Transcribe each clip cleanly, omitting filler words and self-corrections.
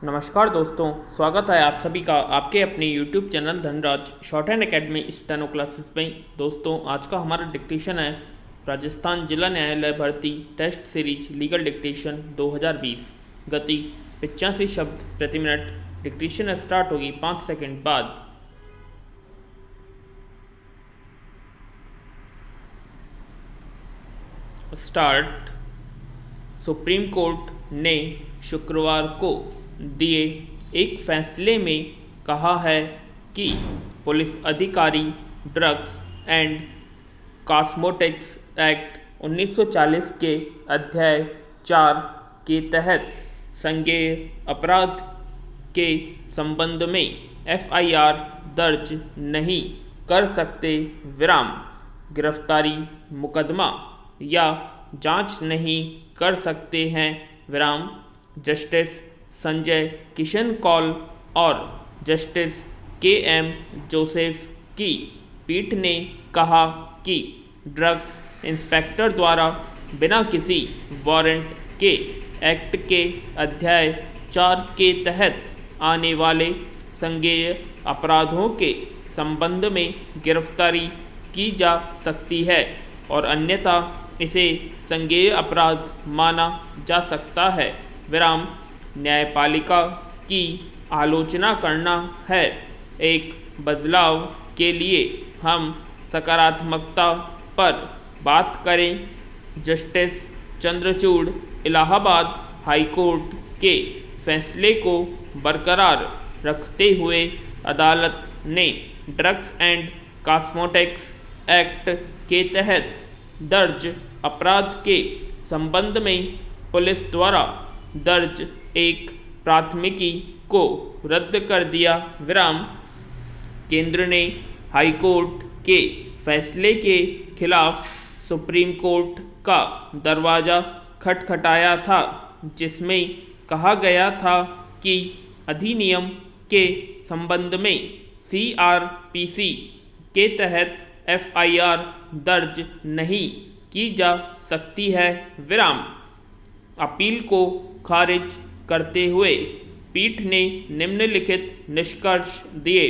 नमस्कार दोस्तों, स्वागत है आप सभी का आपके अपने YouTube channel Dhanraj short hand academy steno classes में। दोस्तों, आज का हमारा डिक्टेशन है राजस्थान जिला न्यायालय भर्ती टेस्ट सीरीज लीगल डिक्टेशन 2020। गति 85 शब्द प्रति मिनट। डिक्टेशन स्टार्ट होगी 5 सेकंड बाद। स्टार्ट। सुप्रीम कोर्ट ने शुक्रवार को दिए एक फैसले में कहा है कि पुलिस अधिकारी ड्रग्स एंड कॉस्मेटिक्स एक्ट 1940 के अध्याय 4 के तहत संज्ञेय अपराध के संबंध में एफआईआर दर्ज नहीं कर सकते। विराम। गिरफ्तारी मुकदमा या जांच नहीं कर सकते हैं। विराम। जस्टिस संजय किशन कौल और जस्टिस के.एम. जोसेफ की पीठ ने कहा कि ड्रग्स इंस्पेक्टर द्वारा बिना किसी वारंट के एक्ट के अध्याय 4 के तहत आने वाले संज्ञेय अपराधों के संबंध में गिरफ्तारी की जा सकती है और अन्यथा इसे संज्ञेय अपराध माना जा सकता है। विराम। न्यायपालिका की आलोचना करना है। एक बदलाव के लिए हम सकारात्मकता पर बात करें। Justice Chandrachud Allahabad high court के फैसले को बरकरार रखते हुए अदालत ने ड्रग्स एंड कॉस्मेटिक्स एक्ट के तहत दर्ज अपराध के संबंध में पुलिस द्वारा दर्ज एक प्राथमिकी को रद्द कर दिया। विराम। केंद्र ने हाई कोर्ट के फैसले के खिलाफ सुप्रीम कोर्ट का दरवाज़ा खटखटाया था, जिसमें कहा गया था कि अधिनियम के संबंध में सीआरपीसी के तहत एफआईआर दर्ज नहीं की जा सकती है। विराम। अपील को खारिज करते हुए पीठ ने निम्नलिखित निष्कर्ष दिए।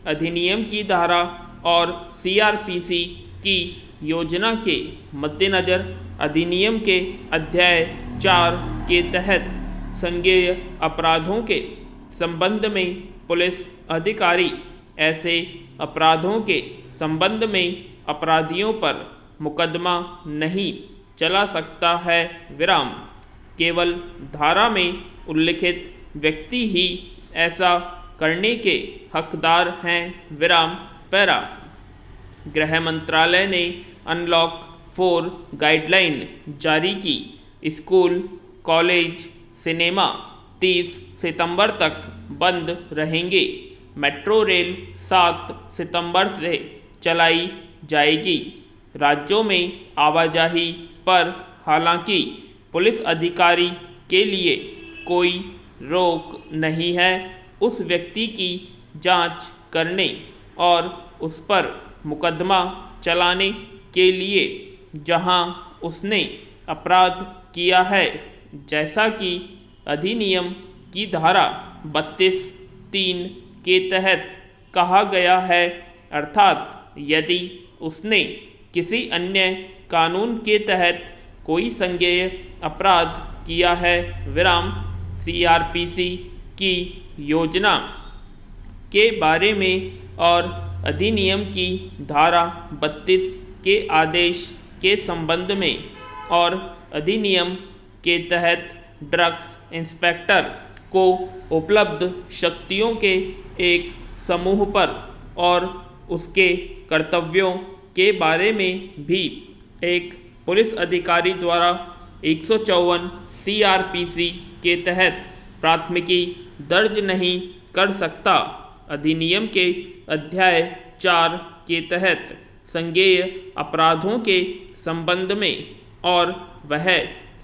अधिनियम की धारा और सीआरपीसी की योजना के मद्देनज़र अधिनियम के अध्याय 4 के तहत संज्ञेय अपराधों के संबंध में पुलिस अधिकारी ऐसे अपराधों के संबंध में अपराधियों पर मुकदमा नहीं चला सकता है। विराम। केवल धारा में उल्लिखित व्यक्ति ही ऐसा करने के हकदार हैं। विराम। पैरा। गृह मंत्रालय ने अनलॉक 4 गाइडलाइन जारी की। स्कूल, कॉलेज, सिनेमा 30 सितंबर तक बंद रहेंगे। मेट्रो रेल 7 सितंबर से चलाई जाएगी। राज्यों में आवाजाही पर हालांकि पुलिस अधिकारी के लिए कोई रोक नहीं है उस व्यक्ति की जांच करने और उस पर मुकदमा चलाने के लिए जहां उसने अपराध किया है, जैसा कि अधिनियम की धारा 32(3) के तहत कहा गया है। अर्थात यदि उसने किसी अन्य कानून के तहत कोई संज्ञेय अपराध किया है। विराम। सीआरपीसी की योजना के बारे में और अधिनियम की धारा 32 के आदेश के संबंध में और अधिनियम के तहत ड्रग्स इंस्पेक्टर को उपलब्ध शक्तियों के एक समूह पर और उसके कर्तव्यों के बारे में भी एक पुलिस अधिकारी द्वारा 154 सीआरपीसी के तहत प्राथमिकी दर्ज नहीं कर सकता। अधिनियम के अध्याय 4 के तहत संज्ञेय अपराधों के संबंध में और वह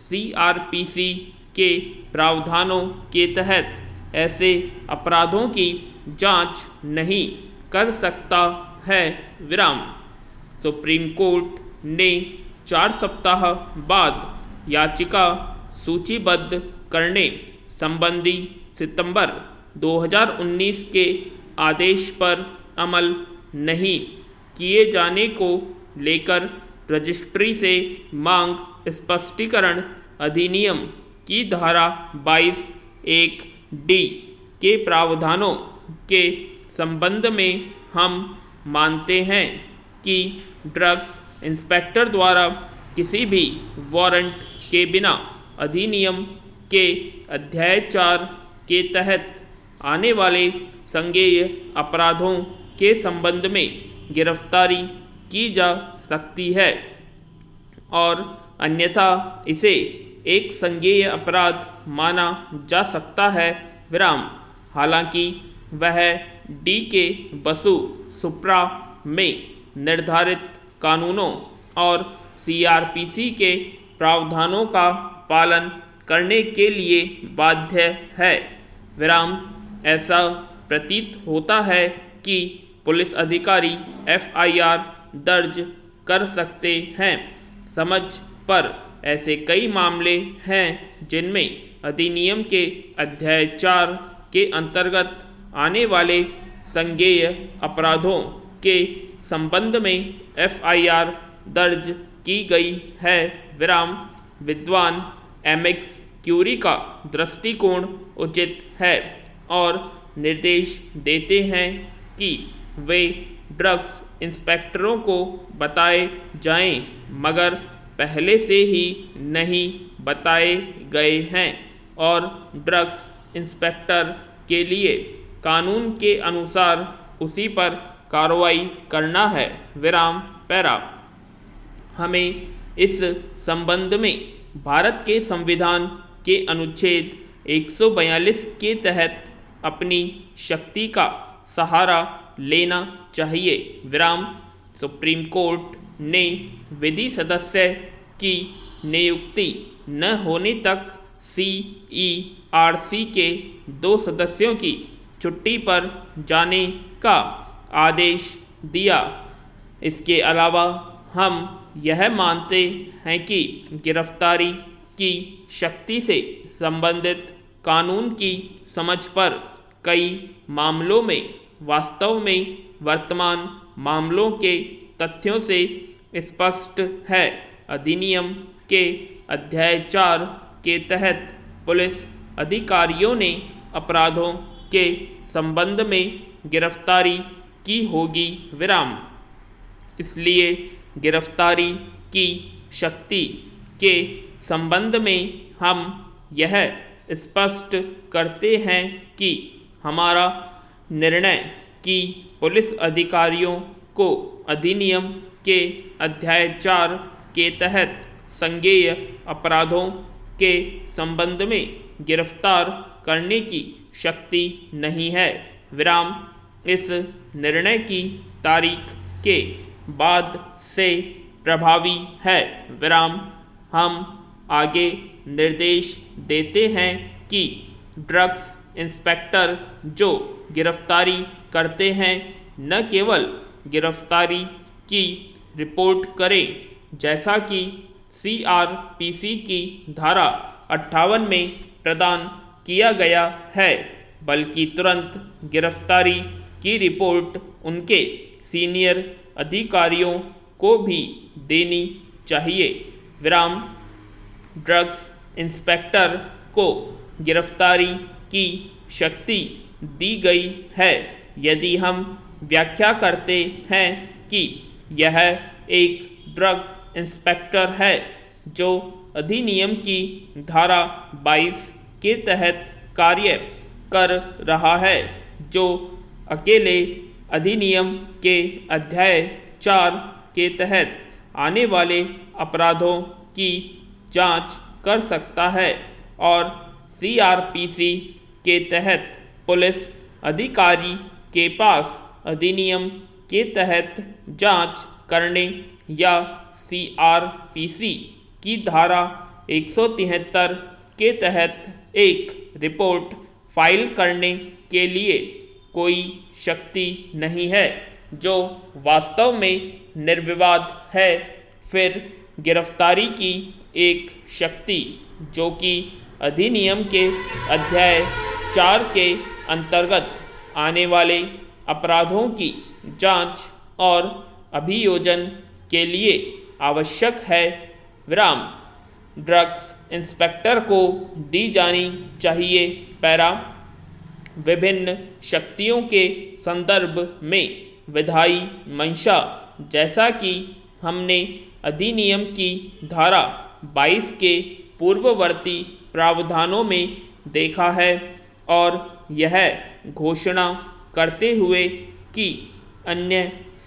सीआरपीसी के प्रावधानों के तहत ऐसे अपराधों की जांच नहीं कर सकता है। विराम। सुप्रीम कोर्ट ने 4 सप्ताह बाद याचिका सूचीबद्ध करने संबंधी सितंबर 2019 के आदेश पर अमल नहीं किए जाने को लेकर रजिस्ट्री से मांग स्पष्टीकरण अधिनियम की धारा 22(1)(d) के प्रावधानों के संबंध में हम मानते हैं कि ड्रग्स इंस्पेक्टर द्वारा किसी भी वारंट के बिना अधिनियम के अध्याय 4 के तहत आने वाले संज्ञेय अपराधों के संबंध में गिरफ्तारी की जा सकती है और अन्यथा इसे एक संज्ञेय अपराध माना जा सकता है विराम। हालांकि वह डी के बसु सुप्रा में निर्धारित कानूनों और सीआरपीसी के प्रावधानों का पालन करने के लिए बाध्य है विराम। ऐसा प्रतीत होता है कि पुलिस अधिकारी एफआईआर दर्ज कर सकते हैं समझ पर ऐसे कई मामले हैं जिनमें अधिनियम के अध्याय 4 के अंतर्गत आने वाले संज्ञेय अपराधों के संबंध में एफआईआर दर्ज की गई है विराम। विद्वान एमएक्स क्यूरी का दृष्टिकोण उचित है और निर्देश देते हैं कि वे ड्रग्स इंस्पेक्टरों को बताए जाएं मगर पहले से ही नहीं बताए गए हैं और ड्रग्स इंस्पेक्टर के लिए कानून के अनुसार उसी पर कार्रवाई करना है विराम। पैरा हमें इस संबंध में भारत के संविधान के अनुच्छेद 142 के तहत अपनी शक्ति का सहारा लेना चाहिए विराम। सुप्रीम कोर्ट ने विधि सदस्य की नियुक्ति न होने तक सीईआरसी के 2 सदस्यों की छुट्टी पर जाने का आदेश दिया। इसके अलावा हम यह मानते हैं कि गिरफ्तारी की शक्ति से संबंधित कानून की समझ पर कई मामलों में वास्तव में वर्तमान मामलों के तथ्यों से स्पष्ट है। अधिनियम के अध्याय 4 के तहत पुलिस अधिकारियों ने अपराधों के संबंध में गिरफ्तारी की होगी विराम। इसलिए गिरफ्तारी की शक्ति के संबंध में हम यह स्पष्ट करते हैं कि हमारा निर्णय कि पुलिस अधिकारियों को अधिनियम के अध्याय 4 के तहत संज्ञेय अपराधों के संबंध में गिरफ्तार करने की शक्ति नहीं है विराम। इस निर्णय की तारीख के बाद से प्रभावी है विराम। हम आगे निर्देश देते हैं कि ड्रग्स इंस्पेक्टर जो गिरफ्तारी करते हैं न केवल गिरफ्तारी की रिपोर्ट करें जैसा कि सीआरपीसी की धारा 58 में प्रदान किया गया है बल्कि तुरंत गिरफ्तारी की रिपोर्ट उनके सीनियर अधिकारियों को भी देनी चाहिए विराम। ड्रग्स इंस्पेक्टर को गिरफ्तारी की शक्ति दी गई है यदि हम व्याख्या करते हैं कि यह एक ड्रग इंस्पेक्टर है जो अधिनियम की धारा 22 के तहत कार्य कर रहा है, जो अकेले अधिनियम के अध्याय 4 के तहत आने वाले अपराधों की जांच कर सकता है और सीआरपीसी के तहत पुलिस अधिकारी के पास अधिनियम के तहत जांच करने या सीआरपीसी की धारा 173 के तहत एक रिपोर्ट फाइल करने के लिए कोई शक्ति नहीं है जो वास्तव में निर्विवाद है। फिर गिरफ्तारी की एक शक्ति जो कि अधिनियम के अध्याय 4 के अंतर्गत आने वाले अपराधों की जांच और अभियोजन के लिए आवश्यक है विराम ड्रग्स इंस्पेक्टर को दी जानी चाहिए पैरा विभिन्न शक्तियों के संदर्भ में विधायी मंशा जैसा कि हमने अधिनियम की धारा 22 के पूर्ववर्ती प्रावधानों में देखा है और यह घोषणा करते हुए कि अन्य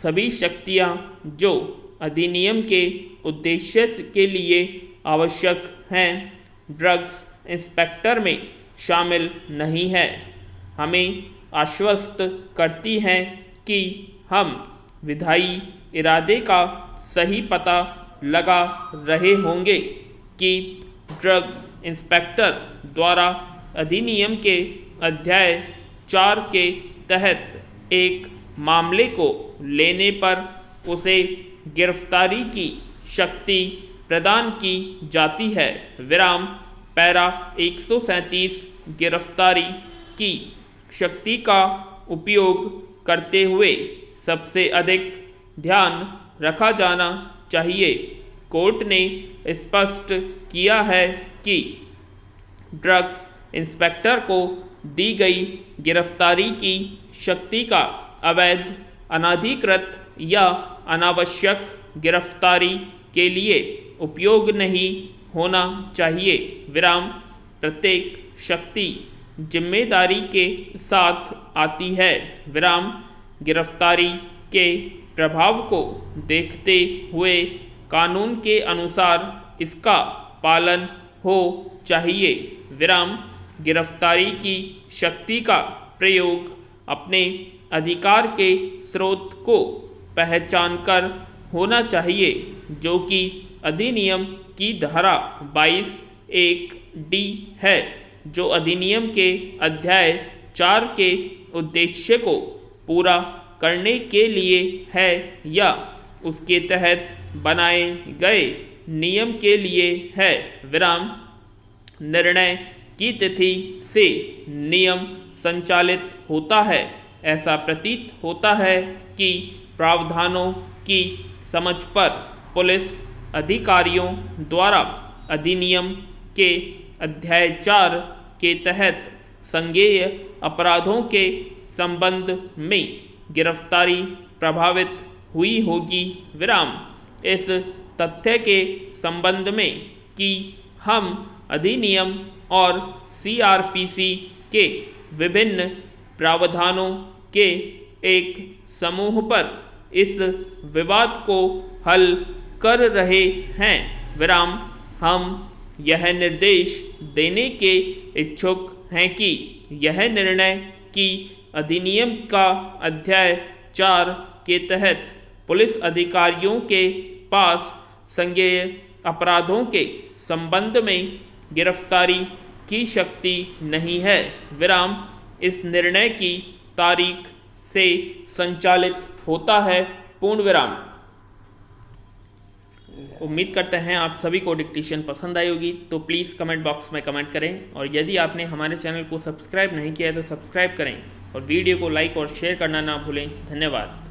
सभी शक्तियां जो अधिनियम के उद्देश्य के लिए आवश्यक हैं ड्रग्स इंस्पेक्टर में शामिल नहीं है हमें आश्वस्त करती हैं कि हम विधायी इरादे का सही पता लगा रहे होंगे कि ड्रग इंस्पेक्टर द्वारा अधिनियम के अध्याय 4 के तहत एक मामले को लेने पर उसे गिरफ्तारी की शक्ति प्रदान की जाती है विराम पैरा 137 गिरफ्तारी की शक्ति का उपयोग करते हुए सबसे अधिक ध्यान रखा जाना चाहिए कोर्ट ने स्पष्ट किया है कि ड्रग्स इंस्पेक्टर को दी गई गिरफ्तारी की शक्ति का अवैध अनाधिकृत या अनावश्यक गिरफ्तारी के लिए उपयोग नहीं होना चाहिए विराम प्रत्येक शक्ति जिम्मेदारी के साथ आती है विराम गिरफ्तारी के प्रभाव को देखते हुए कानून के अनुसार इसका पालन हो चाहिए विराम गिरफ्तारी की शक्ति का प्रयोग अपने अधिकार के स्रोत को पहचानकर होना चाहिए जो कि अधिनियम की धारा 22(1)(d) है जो अधिनियम के अध्याय 4 के उद्देश्य को पूरा करने के लिए है या उसके तहत बनाए गए नियम के लिए है विराम निर्णय की तिथि से नियम संचालित होता है ऐसा प्रतीत होता है कि प्रावधानों की समझ पर पुलिस अधिकारियों द्वारा अधिनियम के अध्याय 4 के तहत संज्ञेय अपराधों के संबंध में गिरफ्तारी प्रभावित हुई होगी विराम इस तथ्य के संबंध में कि हम अधिनियम और सीआरपीसी के विभिन्न प्रावधानों के एक समूह पर इस विवाद को हल कर रहे हैं विराम हम यह निर्देश देने के इच्छुक हैं कि यह निर्णय कि अधिनियम का अध्याय 4 के तहत पुलिस अधिकारियों के पास संज्ञेय अपराधों के संबंध में गिरफ्तारी की शक्ति नहीं है विराम इस निर्णय की तारीख से संचालित होता है पूर्ण विराम। उम्मीद करते हैं आप सभी को डिक्टेशन पसंद आई होगी तो प्लीज़ कमेंट बॉक्स में कमेंट करें और यदि आपने हमारे चैनल को सब्सक्राइब नहीं किया है तो सब्सक्राइब करें और वीडियो को लाइक और शेयर करना ना भूलें। धन्यवाद।